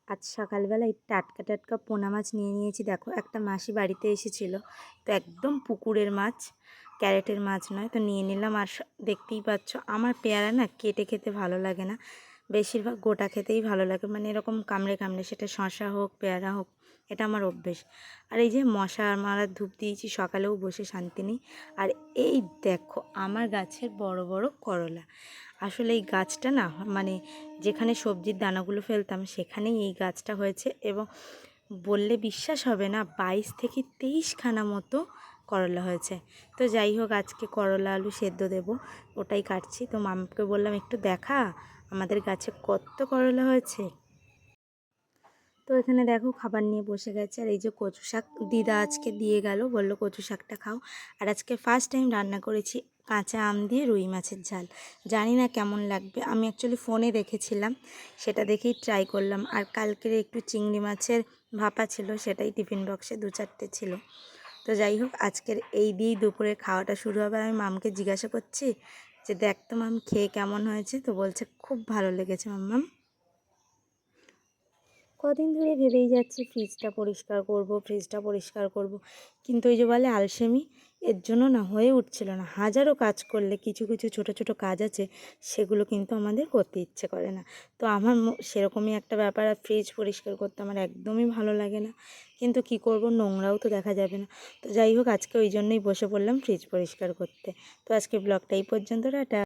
আজ সকালবেলা এই টাটকা টাটকা পোনা মাছ নিয়ে নিয়েছি। দেখো, একটা মাসি বাড়িতে এসেছিল, তো একদম পুকুরের মাছ, ক্যারেটের মাছ নয়, তো নিয়ে নিলাম। আর দেখতেই পাচ্ছ, আমার পেয়ারা না কেটে খেতে ভালো লাগে না, বেশিরভাগ গোটা খেতেই ভালো লাগে, মানে এরকম কামড়ে কামড়ে, সেটা শশা হোক পেয়ারা হোক, এটা আমার অভ্যেস। আর এই যে মশা মারার ধূপ দিয়েছি, সকালেও বসে শান্তি নেই। আর এই দেখো আমার গাছের বড় বড় করলা। আসলে এই গাছটা না, মানে যেখানে সবজির দানাগুলো ফেলতাম সেখানেই এই গাছটা হয়েছে, এবং বললে বিশ্বাস হবে না, 22 থেকে 23খানা মতো করলা হয়েছে। তো যাই হোক, আজকে করলা আলু সেদ্ধ দেব, ওটাই কাটছি। তো মামাকে বললাম, একটু দেখা আমাদের গাছে কত করলা হয়েছে। তো এখানে দেখো খাবার নিয়ে বসে গেছে। আর এই যে কচু শাক দিদা আজকে দিয়ে গেল, বললো কচু শাকটা খাও। আর আজকে ফার্স্ট টাইম রান্না করেছি কাঁচা আম দিয়ে রুই মাছের ঝাল। জানি না কেমন লাগবে, আমি অ্যাকচুয়ালি ফোনে দেখেছিলাম, সেটা দেখেই ট্রাই করলাম। আর কালকের একটু চিংড়ি মাছের ভাপা ছিল, সেটাই টিফিন বক্সে 2-4টে ছিল। তো যাই হোক, আজকের এই দিয়েই দুপুরে খাওয়াটা শুরু হবে। আমি মামকে জিজ্ঞাসা করছি যে দেখ তো মাম, খেয়ে কেমন হয়েছে। তো বলছে খুব ভালো লেগেছে মাম্মাম। কদিন ধরে ভেবেই যাচ্ছি ফ্রিজটা পরিষ্কার করব, কিন্তু ওই যে বলে আলসেমি, এর জন্য না হয়ে উঠছিল না। হাজারো কাজ করলে কিছু কিছু ছোট ছোট কাজ আছে, সেগুলো কিন্তু আমাদের করতে ইচ্ছে করে না। তো আমার সেরকমই একটা ব্যাপার। আর ফ্রিজ পরিষ্কার করতে আমার একদমই ভালো লাগে না, কিন্তু কি করব, নোংরাও তো দেখা যাবে না। তো যাই হোক, আজকে ওই জন্যই বসে পড়লাম ফ্রিজ পরিষ্কার করতে। তো আজকে ব্লগটা এই পর্যন্ত, টাটা।